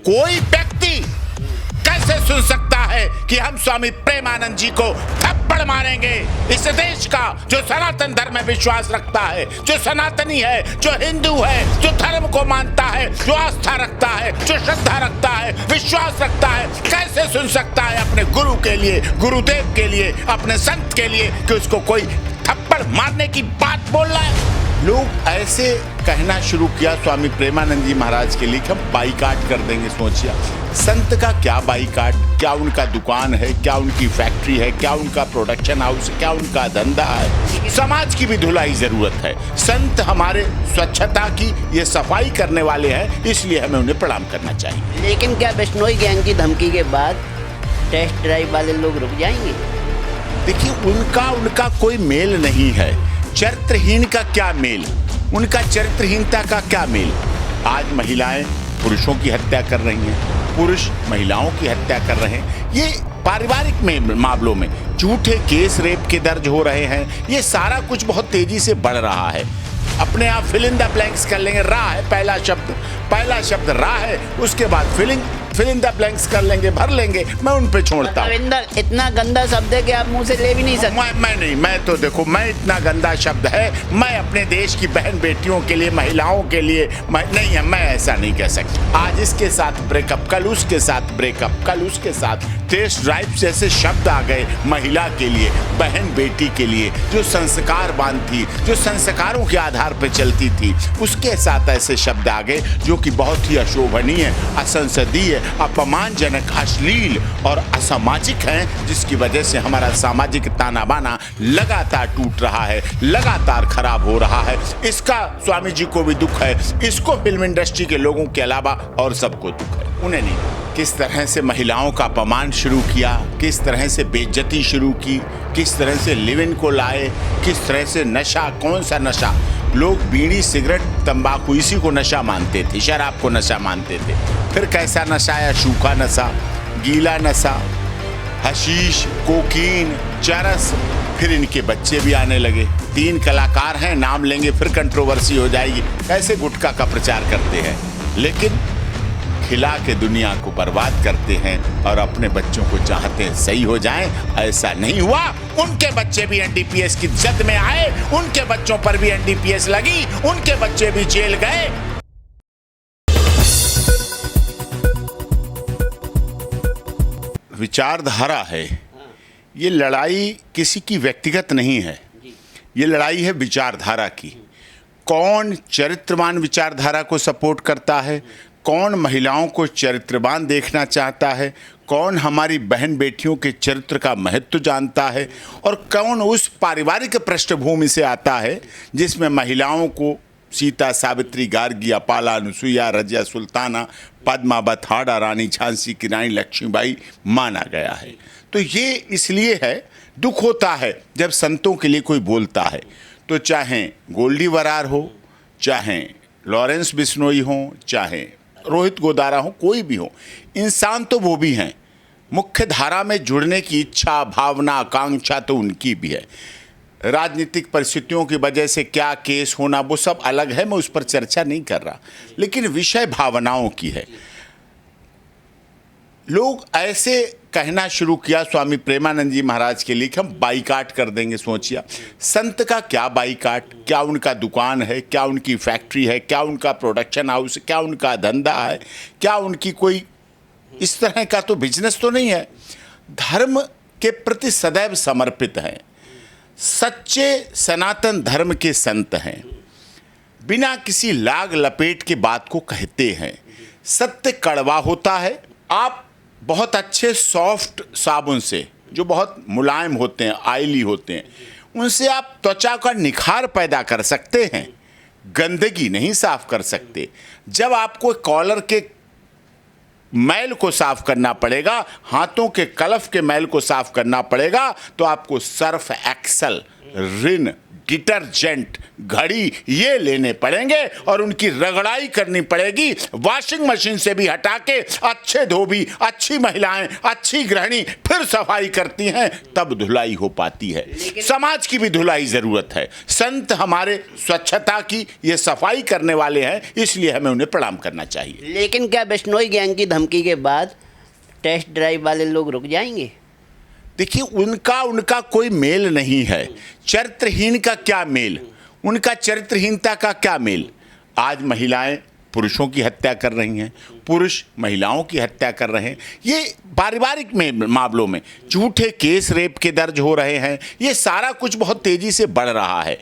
कोई व्यक्ति कैसे सुन सकता है कि हम स्वामी प्रेमानंद जी को थप्पड़ मारेंगे? इस देश का जो सनातन धर्म में विश्वास रखता है, जो सनातनी है, जो हिंदू है, जो धर्म को मानता है, जो आस्था रखता है, जो श्रद्धा रखता है, विश्वास रखता है, कैसे सुन सकता है अपने गुरु के लिए, गुरुदेव के लिए, अपने संत के लिए कि उसको कोई थप्पड़ मारने की बात बोल रहा है? लोग ऐसे कहना शुरू किया स्वामी प्रेमानंद जी महाराज के लिए कि हम बाइकाट कर देंगे। सोचिए, संत का क्या बाइकाट? क्या उनका दुकान है? क्या उनकी फैक्ट्री है? क्या उनका प्रोडक्शन हाउस? क्या उनका धंधा है? समाज की भी धुलाई जरूरत है। संत हमारे स्वच्छता की ये सफाई करने वाले हैं, इसलिए हमें उन्हें प्रणाम करना चाहिए। लेकिन क्या बिश्नोई गैंग की धमकी के बाद टेस्ट ड्राइव वाले लोग रुक जाएंगे? देखिए, उनका कोई मेल नहीं है। चरित्रहीन का क्या मेल? उनका चरित्रहीनता का क्या मेल? आज महिलाएं पुरुषों की हत्या कर रही हैं, पुरुष महिलाओं की हत्या कर रहे हैं। ये पारिवारिक मामलों में झूठे केस रेप के दर्ज हो रहे हैं। ये सारा कुछ बहुत तेजी से बढ़ रहा है। अपने आप फिल इन द ब्लैंक्स कर लेंगे। रा है पहला शब्द रा है, उसके बाद फिल इन द ब्लैंक्स कर लेंगे, भर लेंगे। मैं उन पे छोड़ता हूँ। इतना गंदा शब्द है कि आप मुंह से ले भी नहीं सकते। मैं नहीं, मैं तो देखो, मैं इतना गंदा शब्द है, मैं अपने देश की बहन बेटियों के लिए, महिलाओं के लिए नहीं है, मैं ऐसा नहीं कह सकता। आज इसके साथ ब्रेकअप, कल उसके साथ ब्रेकअप, कल उसके साथ टेस्ट ड्राइव जैसे शब्द आ गए महिला के लिए, बहन बेटी के लिए, जो संस्कारवान थी, जो संस्कारों के आधार पर चलती थी, उसके साथ ऐसे शब्द आ गए जो कि बहुत ही अशोभनीय, असंसदीय, अपमानजनक, अश्लील और असामाजिक हैं, जिसकी वजह से हमारा सामाजिक ताना बाना लगातार टूट रहा है, लगातार खराब हो रहा है। इसका स्वामी जी को भी दुख है, इसको फिल्म इंडस्ट्री के लोगों के अलावा और सबको दुख है, उन्हें नहीं। किस तरह से महिलाओं का अपमान शुरू किया, किस तरह से बेइज्जती शुरू की, किस तरह से लिव इन को लाए, किस तरह से नशा, कौन सा नशा? लोग बीड़ी, सिगरेट, तंबाकू इसी को नशा मानते थे, शराब को नशा मानते थे। फिर कैसा नशा आया? सूखा नशा, गीला नशा, हशीश, कोकीन, चरस। फिर इनके बच्चे भी आने लगे। 3 कलाकार हैं, नाम लेंगे फिर कंट्रोवर्सी हो जाएगी। कैसे गुटखा का प्रचार करते हैं, लेकिन खिला के दुनिया को बर्बाद करते हैं और अपने बच्चों को चाहते हैं सही हो जाएं। ऐसा नहीं हुआ। उनके बच्चे भी एनडीपीएस की जद में आए, उनके बच्चों पर भी एनडीपीएस लगी, उनके बच्चे भी जेल गए। विचारधारा है, ये लड़ाई किसी की व्यक्तिगत नहीं है, ये लड़ाई है विचारधारा की। कौन चरित्रवान विचारधारा को सपोर्ट करता है, कौन महिलाओं को चरित्रवान देखना चाहता है, कौन हमारी बहन बेटियों के चरित्र का महत्व जानता है, और कौन उस पारिवारिक पृष्ठभूमि से आता है जिसमें महिलाओं को सीता, सावित्री, गार्गी, अपाला, अनुसुईया, रजिया, सुल्ताना, पद्मावत, हाड़ा, रानी झांसी की रानी लक्ष्मीबाई माना गया है। तो ये इसलिए है, दुख होता है जब संतों के लिए कोई बोलता है। तो चाहे गोल्डी वरार हो, चाहे लॉरेंस बिश्नोई हो, चाहे रोहित गोदारा हो, कोई भी हो, इंसान तो वो भी हैं। मुख्य धारा में जुड़ने की इच्छा, भावना, आकांक्षा तो उनकी भी है। राजनीतिक परिस्थितियों की वजह से क्या केस होना वो सब अलग है, मैं उस पर चर्चा नहीं कर रहा, लेकिन विषय भावनाओं की है। लोग ऐसे कहना शुरू किया स्वामी प्रेमानंद जी महाराज के लिए कि हम बाइकाट कर देंगे। सोचिए, संत का क्या बाइकाट? क्या उनका दुकान है? क्या उनकी फैक्ट्री है? क्या उनका प्रोडक्शन हाउस? क्या उनका धंधा है? क्या उनकी कोई इस तरह का तो बिजनेस तो नहीं है। धर्म के प्रति सदैव समर्पित हैं, सच्चे सनातन धर्म के संत हैं, बिना किसी लाग लपेट के बात को कहते हैं। सत्य कड़वा होता है। आप बहुत अच्छे सॉफ्ट साबुन से, जो बहुत मुलायम होते हैं, आयली होते हैं, उनसे आप त्वचा का निखार पैदा कर सकते हैं, गंदगी नहीं साफ कर सकते। जब आपको कॉलर के मैल को साफ करना पड़ेगा, हाथों के कलफ के मैल को साफ करना पड़ेगा, तो आपको सर्फ एक्सेल रिन, डिटर्जेंट, घड़ी ये लेने पड़ेंगे और उनकी रगड़ाई करनी पड़ेगी। वॉशिंग मशीन से भी हटा के अच्छे धोबी, अच्छी महिलाएं, अच्छी गृहिणी फिर सफाई करती हैं, तब धुलाई हो पाती है। समाज की भी धुलाई जरूरत है। संत हमारे स्वच्छता की, ये सफाई करने वाले हैं, इसलिए हमें उन्हें प्रणाम करना चाहिए। लेकिन क्या बिश्नोई गैंग की धमकी के बाद टेस्ट ड्राइव वाले लोग रुक जाएंगे? देखिए, उनका कोई मेल नहीं है। चरित्रहीन का क्या मेल, उनका चरित्रहीनता का क्या मेल। आज महिलाएं पुरुषों की हत्या कर रही हैं, पुरुष महिलाओं की हत्या कर रहे हैं। ये पारिवारिक मामलों में झूठे केस रेप के दर्ज हो रहे हैं। ये सारा कुछ बहुत तेजी से बढ़ रहा है।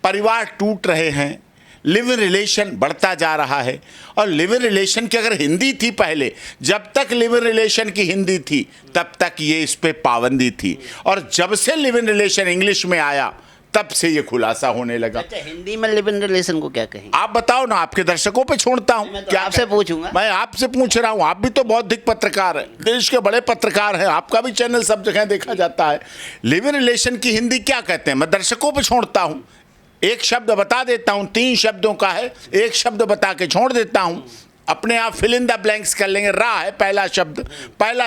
परिवार टूट रहे हैं, लिव इन रिलेशन बढ़ता जा रहा है। और लिव इन रिलेशन की अगर हिंदी थी पहले, जब तक लिव इन रिलेशन की हिंदी थी तब तक ये इस पे पाबंदी थी, और जब से लिव इन रिलेशन इंग्लिश में आया तब से ये खुलासा होने लगा। अच्छा, हिंदी में लिव इन रिलेशन को क्या कहेंगे? आप बताओ ना, आपके दर्शकों पे छोड़ता हूँ। मैं तो आपसे पूछूंगा। मैं आपसे पूछ रहा हूँ, आप भी तो बौद्धिक पत्रकार हैं, देश के बड़े पत्रकार हैं, आपका भी चैनल सब जगह देखा जाता है। लिव इन रिलेशन की हिंदी क्या कहते हैं, मैं दर्शकों पे छोड़ता हूँ। एक शब्द बता देता हूं, 3 शब्दों का है, एक शब्द बता के छोड़ देता हूं। अपने आप फिल इन द ब्लैंक्स कर लेंगे। रा है पहला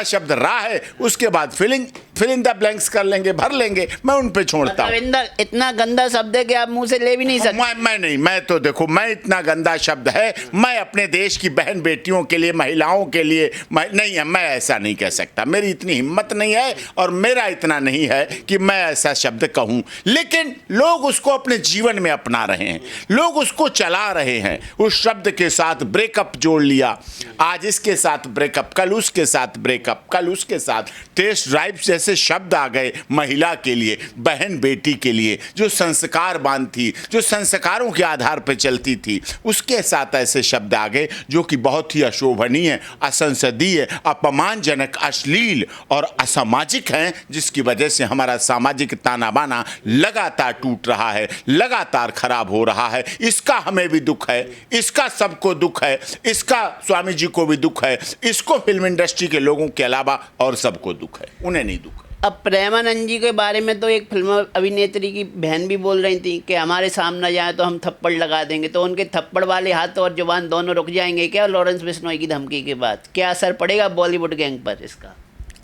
शब्द रा है, उसके बाद फिल इन द ब्लैंक्स कर लेंगे, भर लेंगे। मैं उन पे छोड़ता हूं। इतना गंदा शब्द है कि आप मुंह से ले भी नहीं सकते। मैं नहीं, मैं तो देखो, मैं इतना गंदा शब्द है, मैं अपने देश की बहन बेटियों के लिए, महिलाओं के लिए नहीं है, मैं ऐसा नहीं कह सकता। मेरी इतनी हिम्मत नहीं है और मेरा इतना नहीं है कि मैं ऐसा शब्द कहूं। लेकिन लोग उसको अपने जीवन में अपना रहे हैं, लोग उसको चला रहे हैं। उस शब्द के साथ ब्रेकअप जोड़ लिया, आज इसके साथ ब्रेकअप, कल उसके साथ ब्रेकअप, कल उसके साथ टेस्ट ड्राइव जैसे शब्द आ गए महिला के लिए, बहन बेटी के लिए, जो संस्कारवान थी, जो संस्कारों के आधार पर चलती थी, उसके साथ ऐसे शब्द आ गए जो कि बहुत ही अशोभनीय, असंसदीय, अपमानजनक, अश्लील और असामाजिक हैं, जिसकी वजह से हमारा सामाजिक ताना बाना लगातार टूट रहा है, लगातार खराब हो रहा है। इसका हमें भी दुख है, इसका सबको दुख है, इसका स्वामी जी को भी दुख है, इसको फिल्म इंडस्ट्री के लोगों के अलावा और सबको दुख है, उन्हें नहीं दुख है। अब प्रेमानंद जी के बारे में तो एक फिल्म अभिनेत्री की बहन भी बोल रही थी कि हमारे सामने जाए तो हम थप्पड़ लगा देंगे, तो उनके थप्पड़ वाले हाथ और जुबान दोनों रुक जाएंगे क्या लॉरेंस बिश्नोई की धमकी के बाद? क्या असर पड़ेगा बॉलीवुड गैंग पर इसका?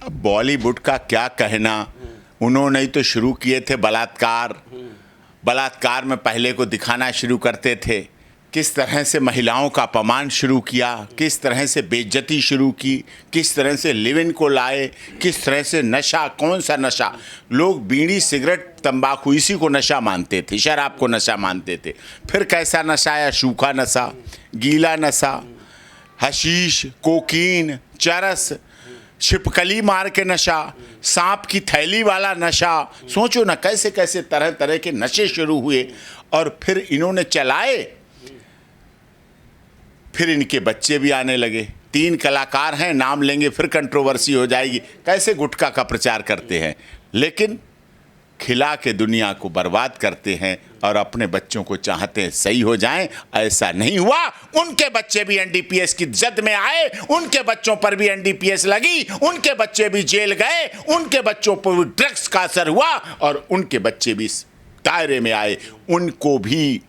अब बॉलीवुड का क्या कहना, उन्होंने ही तो शुरू किए थे बलात्कार। बलात्कार में पहले को दिखाना शुरू करते थे, किस तरह से महिलाओं का अपमान शुरू किया, किस तरह से बेइज्जती शुरू की, किस तरह से लिव इन को लाए, किस तरह से नशा, कौन सा नशा, लोग बीड़ी सिगरेट तंबाकू इसी को नशा मानते थे, शराब को नशा मानते थे। फिर कैसा नशा आया, सूखा नशा, गीला नशा, हशीश, कोकीन, चरस, छिपकली मार के नशा, सांप की थैली वाला नशा। सोचो ना कैसे कैसे तरह तरह के नशे शुरू हुए और फिर इन्होंने चलाए, फिर इनके बच्चे भी आने लगे। 3 कलाकार हैं, नाम लेंगे फिर कंट्रोवर्सी हो जाएगी, कैसे गुटखा का प्रचार करते हैं, लेकिन खिला के दुनिया को बर्बाद करते हैं और अपने बच्चों को चाहते हैं सही हो जाएं। ऐसा नहीं हुआ, उनके बच्चे भी एनडीपीएस की जद में आए, उनके बच्चों पर भी एनडीपीएस लगी, उनके बच्चे भी जेल गए, उनके बच्चों पर भी ड्रग्स का असर हुआ और उनके बच्चे भी इस दायरे में आए। उनको भी,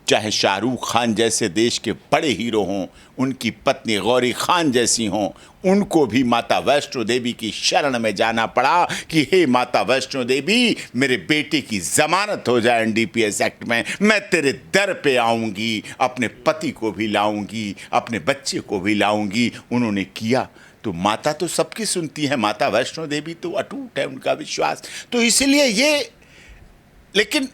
चाहे शाहरुख खान जैसे देश के बड़े हीरो हों, उनकी पत्नी गौरी खान जैसी हों, उनको भी माता वैष्णो देवी की शरण में जाना पड़ा कि हे माता वैष्णो देवी, मेरे बेटे की जमानत हो जाए एनडीपीएस एक्ट में, मैं तेरे दर पे आऊँगी, अपने पति को भी लाऊंगी, अपने बच्चे को भी लाऊंगी। उन्होंने किया तो माता तो सबकी सुनती है, माता वैष्णो देवी तो अटूट है उनका विश्वास। तो इसलिए ये, लेकिन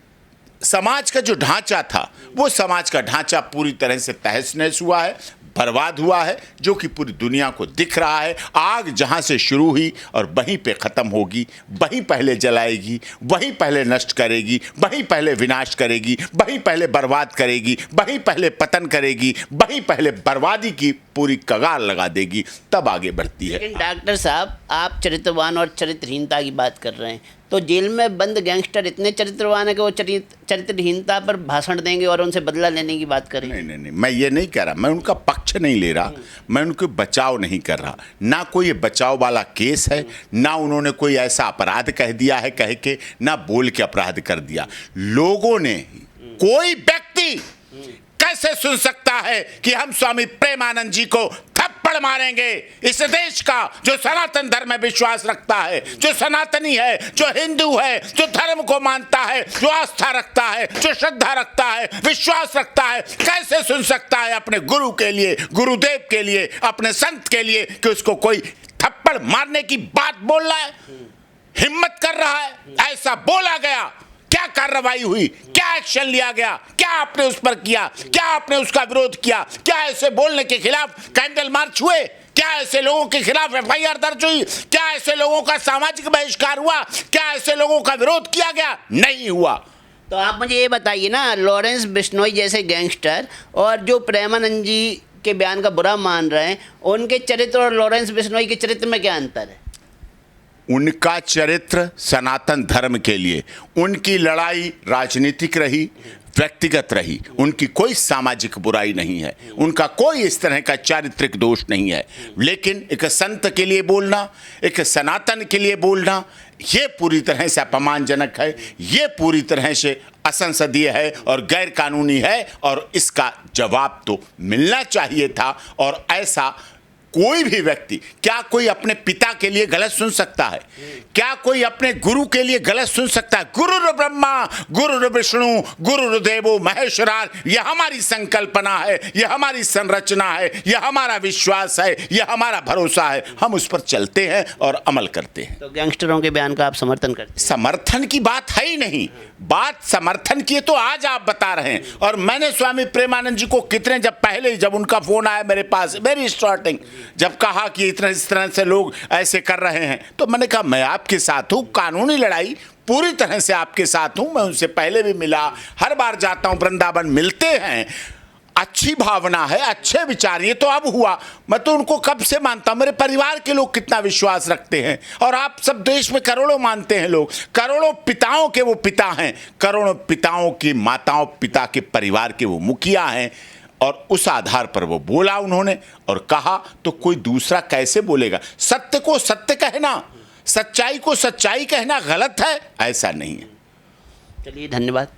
समाज का जो ढांचा था, वो समाज का ढांचा पूरी तरह से तहस नहस हुआ है, बर्बाद हुआ है, जो कि पूरी दुनिया को दिख रहा है। आग जहां से शुरू हुई और वहीं पे ख़त्म होगी, वहीं पहले जलाएगी, वहीं पहले नष्ट करेगी, वहीं पहले विनाश करेगी, वहीं पहले बर्बाद करेगी, वहीं पहले पतन करेगी, वहीं पहले बर्बादी की पूरी कगार लगा देगी, तब आगे बढ़ती है। लेकिन डॉक्टर साहब, आप चरित्रवान और चरित्रहीनता की बात कर रहे हैं, तो जेल में बंद गैंगस्टर इतने चरित्रवान है कि वो चरित्रहीनता पर भाषण देंगे और उनसे बदला लेने की बात करें? नहीं, मैं ये नहीं कह रहा, मैं उनका पक्ष नहीं ले रहा, मैं उनको बचाव नहीं कर रहा। ना कोई ये बचाव वाला केस है, ना उन्होंने कोई ऐसा अपराध कह दिया है कह के, ना बोल के अपराध कर दिया। लोगों ने, कोई व्यक्ति कैसे सुन सकता है कि हम स्वामी प्रेमानंद जी को थप्पड़ मारेंगे? इस देश का जो सनातन धर्म में विश्वास रखता है, जो सनातनी है, जो हिंदू है, जो धर्म को मानता है, जो आस्था रखता है, जो श्रद्धा रखता है, विश्वास रखता है, कैसे सुन सकता है अपने गुरु के लिए, गुरुदेव के लिए, अपने संत के लिए कि उसको कोई थप्पड़ मारने की बात बोल रहा है, हिम्मत कर रहा है? ऐसा बोला गया, क्या कार्रवाई हुई, क्या एक्शन लिया गया, क्या आपने उस पर किया, क्या आपने उसका विरोध किया? क्या ऐसे बोलने के खिलाफ कैंडल मार्च हुए? क्या ऐसे लोगों के खिलाफ एफआईआर दर्ज हुई? क्या ऐसे लोगों का सामाजिक बहिष्कार हुआ? क्या ऐसे लोगों का विरोध किया गया? नहीं हुआ। तो आप मुझे ये बताइए ना, लॉरेंस बिश्नोई जैसे गैंगस्टर और जो प्रेमानंद जी के बयान का बुरा मान रहे हैं, उनके चरित्र और लॉरेंस बिश्नोई के चरित्र में क्या अंतर है? उनका चरित्र सनातन धर्म के लिए, उनकी लड़ाई राजनीतिक रही, व्यक्तिगत रही, उनकी कोई सामाजिक बुराई नहीं है, उनका कोई इस तरह का चारित्रिक दोष नहीं है। लेकिन एक संत के लिए बोलना, एक सनातन के लिए बोलना, ये पूरी तरह से अपमानजनक है, ये पूरी तरह से असंसदीय है और गैर कानूनी है, और इसका जवाब तो मिलना चाहिए था। और ऐसा कोई भी व्यक्ति, क्या कोई अपने पिता के लिए गलत सुन सकता है? क्या कोई अपने गुरु के लिए गलत सुन सकता है? गुरु ब्रह्मा गुरु विष्णु गुरु देवो महेश्वरार, यह हमारी संकल्पना है, यह हमारी संरचना है, यह हमारा विश्वास है, यह हमारा भरोसा है। हम उस पर चलते हैं और अमल करते हैं। तो गैंगस्टरों के बयान का आप समर्थन करते हैं? समर्थन की बात है ही नहीं, बात समर्थन की तो आज आप बता रहे हैं। और मैंने स्वामी प्रेमानंद जी को कितने, जब पहले जब उनका फोन आया मेरे पास, वेरी स्टार्टिंग, जब कहा कि इस तरह से लोग ऐसे कर रहे हैं, तो मैंने कहा मैं आपके साथ हूँ, कानूनी लड़ाई पूरी तरह से आपके साथ हूँ। मैं उनसे पहले भी मिला, हर बार जाता हूँ वृंदावन, मिलते हैं, अच्छी भावना है, अच्छे विचार। ये तो अब हुआ, मैं तो उनको कब से मानता हूँ। मेरे परिवार के लोग कितना विश्वास रखते हैं, और आप सब देश में करोड़ों मानते हैं लोग, करोड़ों पिताओं के वो पिता हैं, करोड़ों पिताओं की माताओं पिता के परिवार के वो मुखिया हैं। और उस आधार पर वो बोला उन्होंने और कहा, तो कोई दूसरा कैसे बोलेगा? सत्य को सत्य कहना, सच्चाई को सच्चाई कहना गलत है? ऐसा नहीं है। चलिए, धन्यवाद।